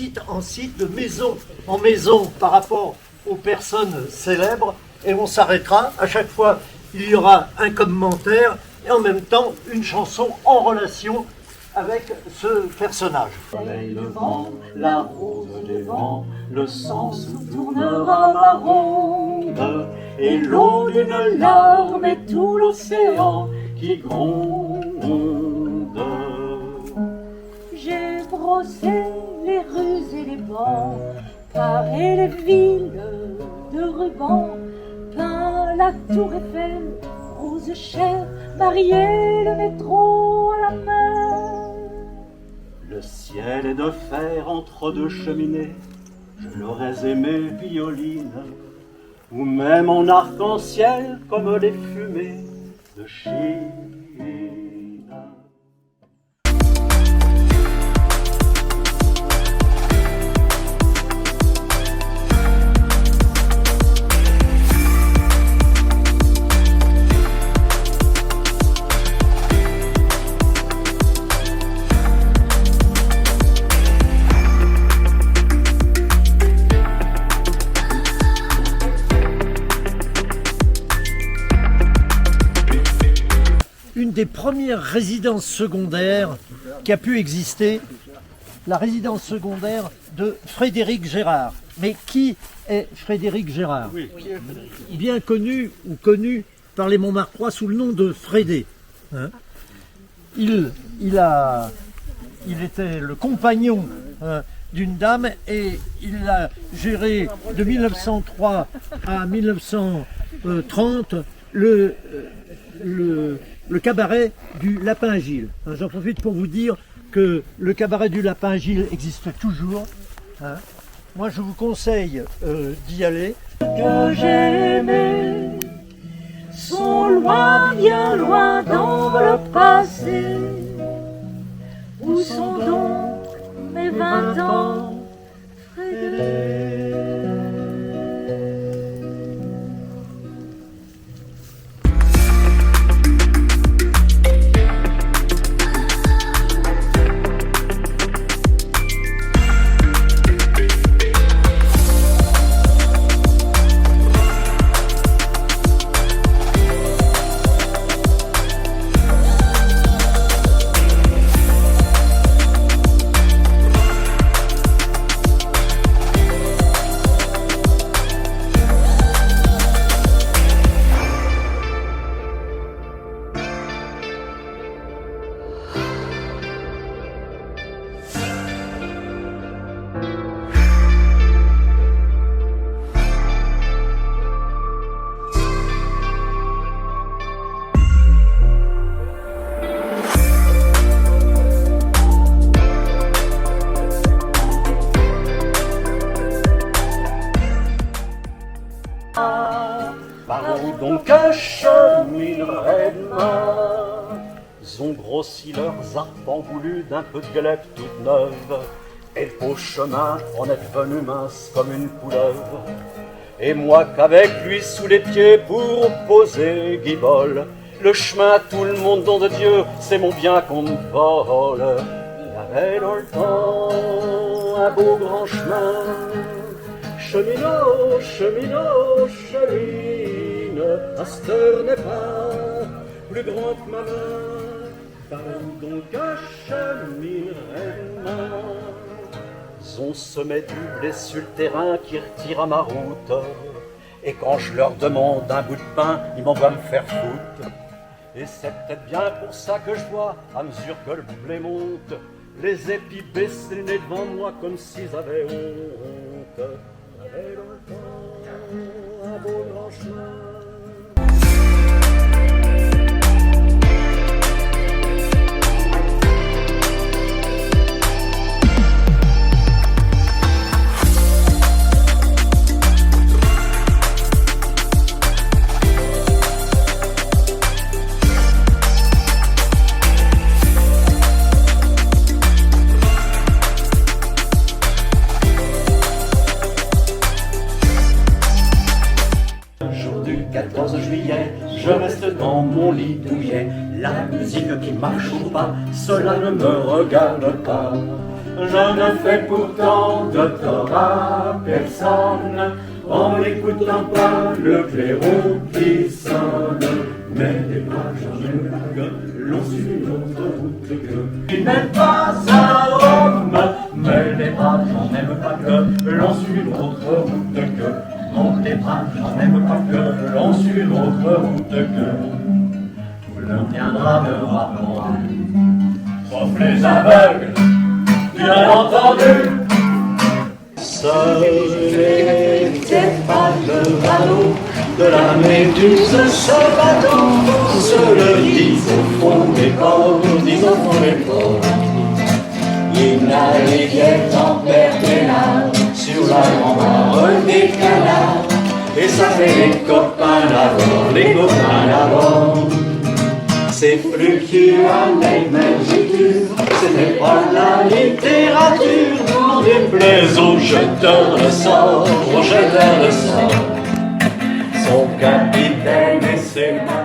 site en site, de maison en maison par rapport aux personnes célèbres, et on s'arrêtera. À chaque fois, il y aura un commentaire et en même temps une chanson en relation avec ce personnage. Soleil levant, la rose des vents, le sang se tournera ma ronde, et l'eau d'une larme et tout l'océan qui gronde. J'ai brossé les rues et les bancs, paré les villes de rubans, peint la tour Eiffel, rose chère, marié le métro à la mer. Le ciel est de fer entre deux cheminées, je l'aurais aimé violine, ou même en arc-en-ciel comme les fumées de Chine. Une des premières résidences secondaires qui a pu exister, la résidence secondaire de Frédéric Gérard. Mais qui est Frédéric Gérard? Bien connu ou connu par les Montmartrois sous le nom de Frédé. Hein, il était le compagnon d'une dame et il a géré de 1903 à 1930 le cabaret du Lapin Agile. J'en profite pour vous dire que le cabaret du Lapin Agile existe toujours. Hein. Moi, je vous conseille d'y aller. Que j'aimais sont loin, bien loin dans le passé. Où sont donc mes 20 ans, Frédéric? Par où donc acheminerait demain? Ont grossi leurs arpents voulus d'un peu de galette toute neuve, et le beau chemin en est devenu mince comme une couleuvre. Et moi qu'avec lui sous les pieds pour poser guibole, le chemin, tout le monde, don de Dieu, c'est mon bien qu'on me vole. Il y avait dans le temps un beau grand chemin, cheminot, cheminot, chemine, à cette heure n'est pas plus grand que ma main. Par où donc acheminerait demain? On se met du blé sur le terrain qui retire à ma route, et quand je leur demande un bout de pain, ils m'envoient me faire foutre. Et c'est peut-être bien pour ça que je vois, à mesure que le blé monte, les épis baisser le nez devant moi comme s'ils avaient honte. Il y avait dans le temps un beau grand chemin. Je reste dans mon lit douillet, la musique qui marche ou pas, cela ne me regarde pas. Je ne fais pourtant de tort à personne en n'écoutant pas le clairon qui sonne. Mais les pages en Genève l'ont suivi l'autre route que il n'est pas à Rome. Mais les pages n'en aiment pas que l'on suit l'autre route que. Non, les pages n'en aiment pas que l'on suit l'autre route que. L'on viendra me voir moi. Sauf les aveugles, bien entendu. Ce n'était pas le radeau de la Méduse, ce bateau se le dit au fond des ports, dis au fond des ports. Il naviguait en Perpénal sur la grande des canards, et ça fait les copains d'abord, les copains d'abord. C'est fluctuant, les mergitures, ce n'est pas la littérature, n'en déplaise aux jeteurs de sort, aux jeteurs de sort. Son capitaine et ses mains